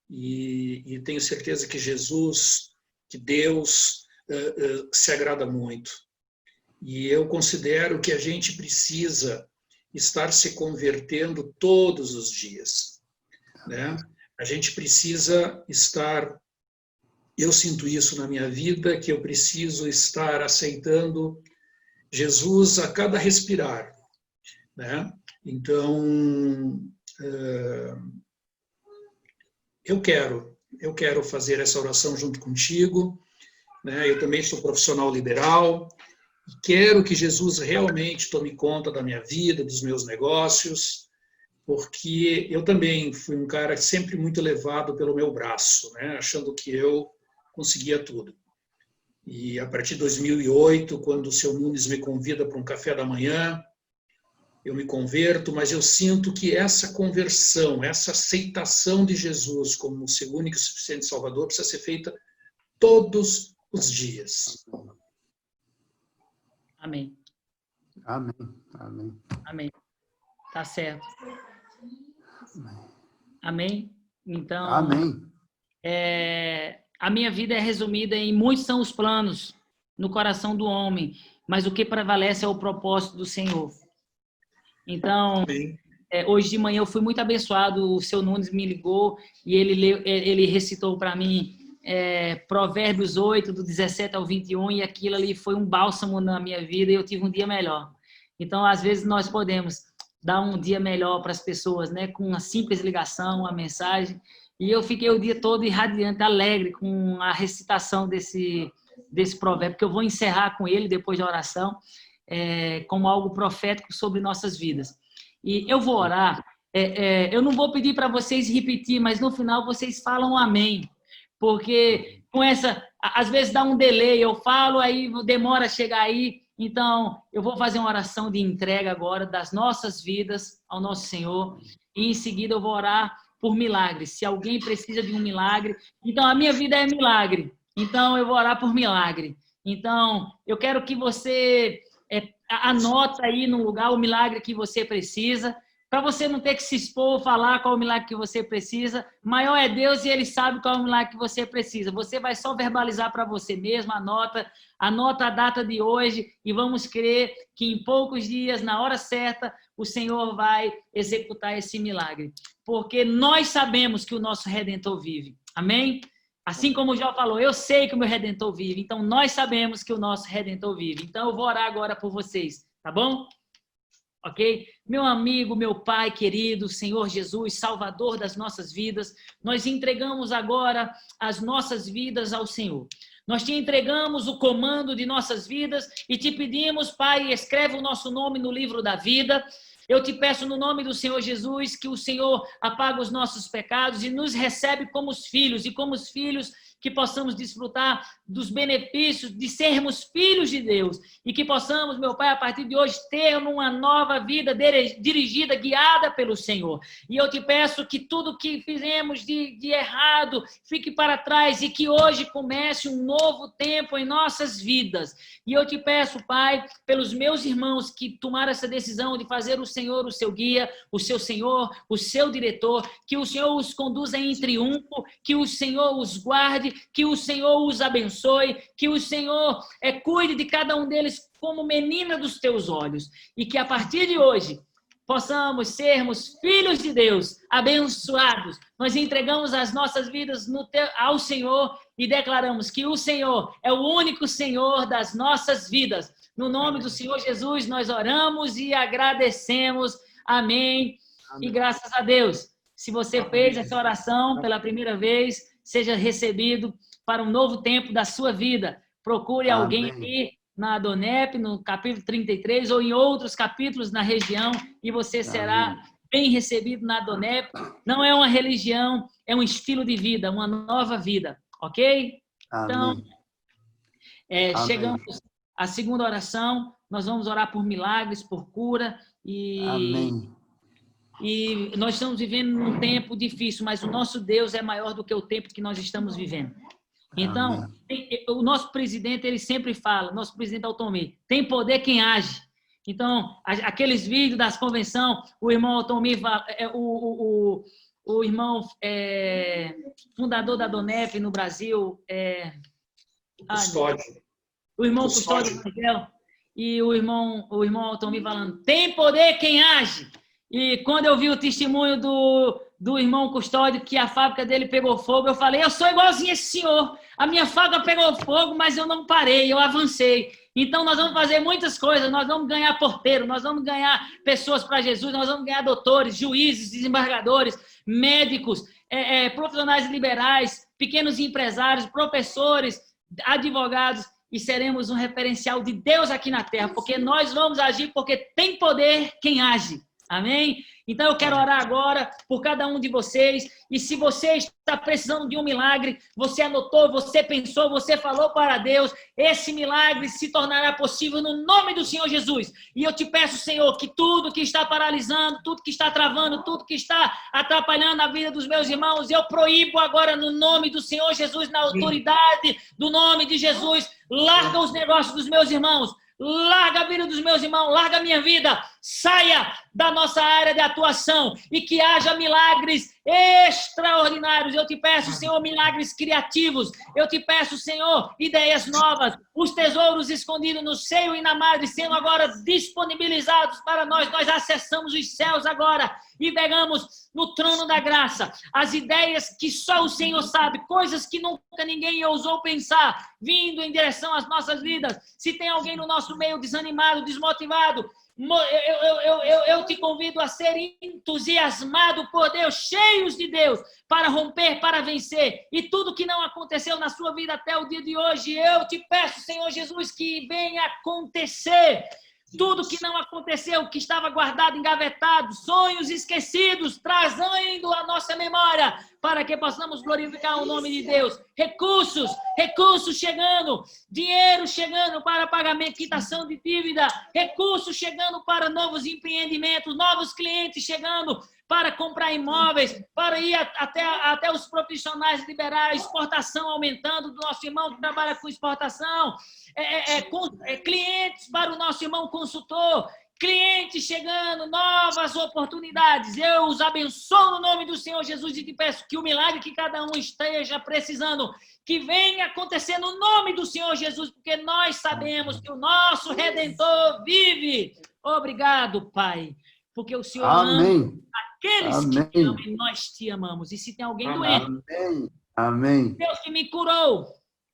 E tenho certeza que Jesus, que Deus se agrada muito. E eu considero que a gente precisa estar se convertendo todos os dias, né? A gente precisa estar, eu sinto isso na minha vida, que eu preciso estar aceitando Jesus a cada respirar, né? Então, eu quero fazer essa oração junto contigo, né? Eu também sou profissional liberal e quero que Jesus realmente tome conta da minha vida, dos meus negócios, porque eu também fui um cara sempre muito levado pelo meu braço, né? Achando que eu conseguia tudo. E a partir de 2008, quando o seu Nunes me convida para um café da manhã, eu me converto, mas eu sinto que essa conversão, essa aceitação de Jesus como o seu único e suficiente Salvador precisa ser feita todos os dias. Amém. Amém. Amém. Amém. Tá certo. Amém? Então, Amém. A minha vida é resumida em muitos são os planos no coração do homem, mas o que prevalece é o propósito do Senhor. Então, hoje de manhã eu fui muito abençoado, o seu Nunes me ligou e ele recitou para mim Provérbios 8, do 17 ao 21, e aquilo ali foi um bálsamo na minha vida e eu tive um dia melhor. Então, às vezes, nós podemos dar um dia melhor para as pessoas, né? Com uma simples ligação, uma mensagem. E eu fiquei o dia todo irradiante, alegre com a recitação desse provérbio, que eu vou encerrar com ele depois da oração, como algo profético sobre nossas vidas. E eu vou orar, eu não vou pedir para vocês repetir, mas no final vocês falam amém, porque com essa, às vezes dá um delay, eu falo, aí demora a chegar aí, então eu vou fazer uma oração de entrega agora das nossas vidas ao nosso Senhor, e em seguida eu vou orar por milagres. Se alguém precisa de um milagre, então a minha vida é milagre, então eu vou orar por milagre. Então eu quero que você anota aí no lugar o milagre que você precisa, para você não ter que se expor, falar qual é o milagre que você precisa. Maior é Deus e Ele sabe qual é o milagre que você precisa. Você vai só verbalizar para você mesmo, anota a data de hoje e vamos crer que em poucos dias, na hora certa, o Senhor vai executar esse milagre. Porque nós sabemos que o nosso Redentor vive. Amém? Assim como o Jó falou, eu sei que o meu Redentor vive. Então, nós sabemos que o nosso Redentor vive. Então, eu vou orar agora por vocês. Tá bom? Ok? Meu amigo, meu Pai querido, Senhor Jesus, Salvador das nossas vidas, nós entregamos agora as nossas vidas ao Senhor. Nós te entregamos o comando de nossas vidas e te pedimos, Pai, escreve o nosso nome no livro da vida. Eu te peço no nome do Senhor Jesus que o Senhor apague os nossos pecados e nos recebe como os filhos, e como os filhos que possamos desfrutar dos benefícios de sermos filhos de Deus e que possamos, meu Pai, a partir de hoje ter uma nova vida dirigida, guiada pelo Senhor. E eu te peço que tudo que fizemos de errado fique para trás e que hoje comece um novo tempo em nossas vidas. E eu te peço, Pai, pelos meus irmãos que tomaram essa decisão de fazer o Senhor o seu guia, o seu Senhor, o seu diretor, que o Senhor os conduza em triunfo, que o Senhor os guarde, que o Senhor os abençoe, que o Senhor cuide de cada um deles como menina dos teus olhos, e que a partir de hoje possamos sermos filhos de Deus, abençoados. Nós entregamos as nossas vidas ao Senhor e declaramos que o Senhor é o único Senhor das nossas vidas. No nome do Senhor Jesus, nós oramos e agradecemos. Amém. E graças a Deus. Se você fez essa oração pela primeira vez, seja recebido para um novo tempo da sua vida. Procure alguém aqui na Adonep, no capítulo 33, ou em outros capítulos na região, e você será bem recebido na Adonep. Não é uma religião, é um estilo de vida, uma nova vida, ok? Então, chegamos à segunda oração, nós vamos orar por milagres, por cura, e nós estamos vivendo num tempo difícil, mas o nosso Deus é maior do que o tempo que nós estamos vivendo. Então, o nosso presidente, ele sempre fala, nosso presidente Altomir, tem poder quem age. Então, aqueles vídeos das convenções, o irmão Altomir, o irmão fundador da Donep no Brasil, Custódio. O irmão Custódio e o irmão Altomir falando, tem poder quem age. E quando eu vi o testemunho do irmão Custódio, que a fábrica dele pegou fogo, eu falei, eu sou igualzinho esse senhor. A minha fábrica pegou fogo, mas eu não parei, eu avancei. Então, nós vamos fazer muitas coisas, nós vamos ganhar porteiro, nós vamos ganhar pessoas para Jesus, nós vamos ganhar doutores, juízes, desembargadores, médicos, profissionais liberais, pequenos empresários, professores, advogados, e seremos um referencial de Deus aqui na terra, porque nós vamos agir porque tem poder quem age. Amém? Então, eu quero orar agora por cada um de vocês. E se você está precisando de um milagre, você anotou, você pensou, você falou para Deus, esse milagre se tornará possível no nome do Senhor Jesus. E eu te peço, Senhor, que tudo que está paralisando, tudo que está travando, tudo que está atrapalhando a vida dos meus irmãos, eu proíbo agora no nome do Senhor Jesus, na autoridade do nome de Jesus. Larga os negócios dos meus irmãos. Larga a vida dos meus irmãos, larga a minha vida, saia da nossa área de atuação e que haja milagres extraordinários. Eu te peço, Senhor, milagres criativos. Eu te peço, Senhor, ideias novas, os tesouros escondidos no seio e na madre sendo agora disponibilizados para nós. Nós acessamos os céus agora e pegamos no trono da graça as ideias que só o Senhor sabe, coisas que nunca ninguém ousou pensar, vindo em direção às nossas vidas. Se tem alguém no nosso meio desanimado, desmotivado, eu te convido a ser entusiasmado por Deus, cheios de Deus, para romper, para vencer. E tudo que não aconteceu na sua vida até o dia de hoje, eu te peço, Senhor Jesus, que venha acontecer. Tudo que não aconteceu, que estava guardado, engavetado, sonhos esquecidos, trazendo a nossa memória, para que possamos glorificar o nome de Deus. Recursos chegando, dinheiro chegando para pagamento, quitação de dívida, recursos chegando para novos empreendimentos, novos clientes chegando para comprar imóveis, para ir até os profissionais liberais, exportação aumentando do nosso irmão que trabalha com exportação, clientes para o nosso irmão consultor, clientes chegando, novas oportunidades. Eu os abençoo no nome do Senhor Jesus e te peço que o milagre que cada um esteja precisando, que venha acontecer no nome do Senhor Jesus, porque nós sabemos que o nosso Redentor vive. Obrigado, Pai, porque o Senhor ama aqueles que te amam e nós te amamos. E se tem alguém doente, Amém. Deus que me curou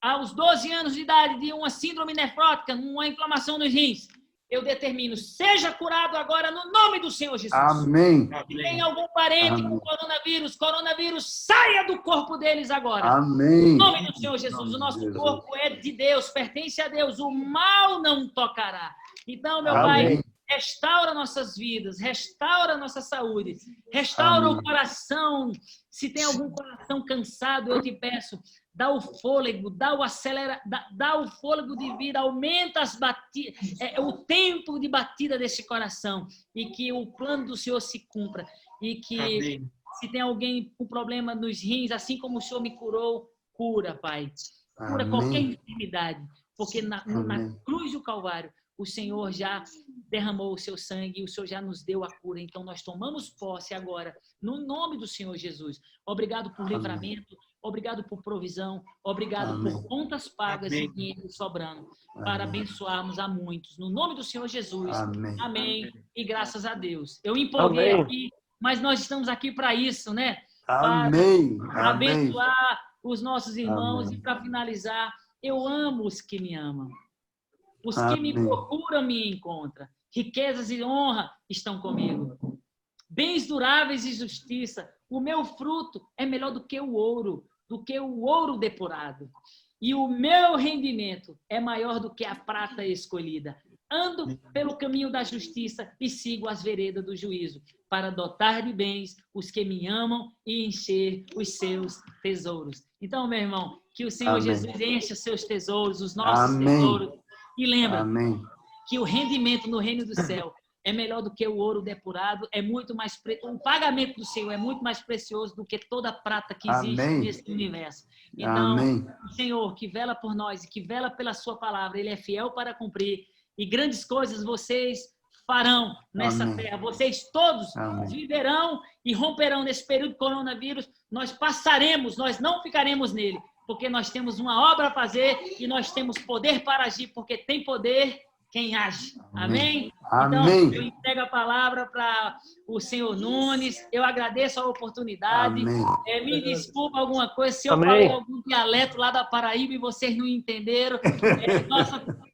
aos 12 anos de idade de uma síndrome nefrótica, uma inflamação nos rins, eu determino, seja curado agora no nome do Senhor Jesus. Amém. Se tem algum parente com coronavírus, saia do corpo deles agora. Amém. No nome do Senhor Jesus, o nosso corpo é de Deus, pertence a Deus, o mal não tocará. Então, meu Pai, restaura nossas vidas, restaura nossa saúde, restaura o coração. Se tem algum coração cansado, eu te peço, dá o fôlego, dá o fôlego de vida, aumenta as batidas, o tempo de batida desse coração, e que o plano do Senhor se cumpra, e que se tem alguém com problema nos rins, assim como o Senhor me curou, cura, Pai, cura qualquer enfermidade, porque na cruz do Calvário o Senhor já derramou o seu sangue e o Senhor já nos deu a cura. Então, nós tomamos posse agora, no nome do Senhor Jesus. Obrigado por livramento, obrigado por provisão, obrigado por contas pagas e dinheiro sobrando, para abençoarmos a muitos. No nome do Senhor Jesus. Amém. E graças a Deus. Eu empolguei aqui, mas nós estamos aqui para isso, né? Para abençoar os nossos irmãos. E para finalizar, eu amo os que me amam. Os que me procuram me encontram. Riquezas e honra estão comigo. Bens duráveis e justiça. O meu fruto é melhor do que o ouro depurado. E o meu rendimento é maior do que a prata escolhida. Ando pelo caminho da justiça e sigo as veredas do juízo, para dotar de bens os que me amam e encher os seus tesouros. Então, meu irmão, que o Senhor Jesus enche os seus tesouros, os nossos tesouros. E lembra que o rendimento no reino do céu é melhor do que o ouro depurado, é muito mais o pagamento do Senhor é muito mais precioso do que toda a prata que existe nesse universo. Então, o Senhor que vela por nós e que vela pela sua palavra, Ele é fiel para cumprir, e grandes coisas vocês farão nessa terra. Vocês todos viverão e romperão nesse período de coronavírus. Nós passaremos, nós não ficaremos nele, porque nós temos uma obra a fazer e nós temos poder para agir, porque tem poder quem age. Amém? Então, eu entrego a palavra para o senhor Nunes. Eu agradeço a oportunidade. Me desculpa alguma coisa, se eu falei algum dialeto lá da Paraíba e vocês não entenderam.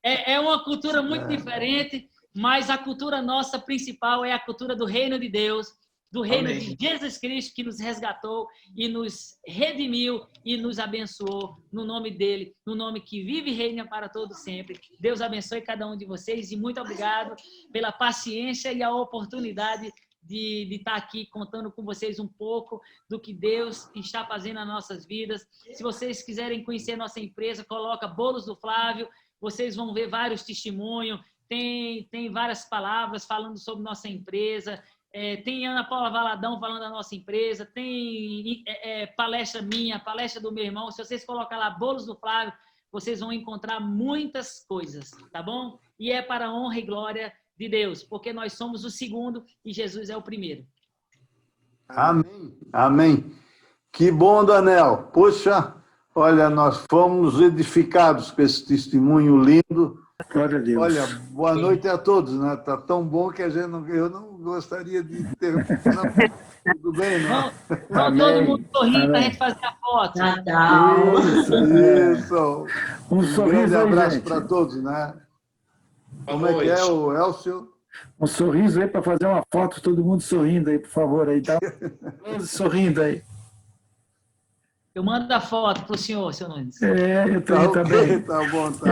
É uma cultura muito diferente, mas a cultura nossa principal é a cultura do reino de Deus, do reino de Jesus Cristo, que nos resgatou e nos redimiu e nos abençoou no nome dele, no nome que vive e reina para todo sempre. Deus abençoe cada um de vocês e muito obrigado pela paciência e a oportunidade de estar aqui contando com vocês um pouco do que Deus está fazendo nas nossas vidas. Se vocês quiserem conhecer nossa empresa, coloca Bolos do Flávio, vocês vão ver vários testemunhos, tem várias palavras falando sobre nossa empresa. Tem Ana Paula Valadão falando da nossa empresa, tem palestra minha, palestra do meu irmão. Se vocês colocar lá Bolos do Flávio, vocês vão encontrar muitas coisas, tá bom? E é para a honra e glória de Deus, porque nós somos o segundo e Jesus é o primeiro. Amém. Que bom, Daniel. Poxa, olha, nós fomos edificados com esse testemunho lindo. Glória a Deus. Olha, boa noite a todos, né? Tá tão bom que eu não gostaria de ter... Não, tudo bem, né? Vamos todo mundo sorrir para a gente fazer a foto. Isso. Um grande abraço gente. Para todos, né? Como é que é, o Elcio? Um sorriso aí para fazer uma foto, todo mundo sorrindo aí, por favor. Aí, tá? Sorrindo aí. Eu mando a foto para o senhor, seu Nunes. Eu também. Tá bom, tá.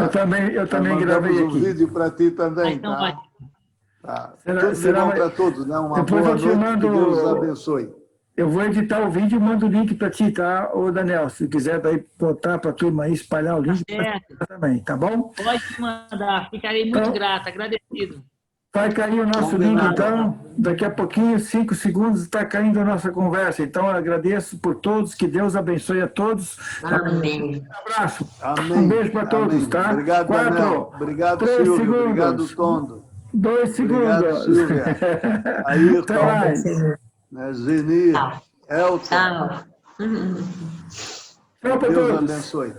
Eu também gravei aqui. Um vídeo para ti também, então tá? Vai. Tá. Tudo bom para todos, né? Uma depois boa eu te noite, mando... que Deus abençoe. Eu vou editar o vídeo e mando o link para ti, tá, ô Daniel? Se quiser daí botar para a turma aí, espalhar o link também, tá bom? Pode mandar, ficarei muito grato, agradecido. Vai cair o nosso link, então, daqui a pouquinho, 5 segundos, está caindo a nossa conversa. Então, eu agradeço por todos, que Deus abençoe a todos. Amém. Um abraço. Amém. Um beijo para todos, tá? Obrigado, 4, Daniel. Obrigado, 3 Silvio. segundos. Obrigado, Tondo. 2 Obrigado, segundos. Silvia. Ayrton, Até mais. né, Zenir, Tchau. Elton, Tchau. Tchau para Deus todos. abençoe.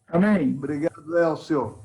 Amém. Obrigado, Elcio.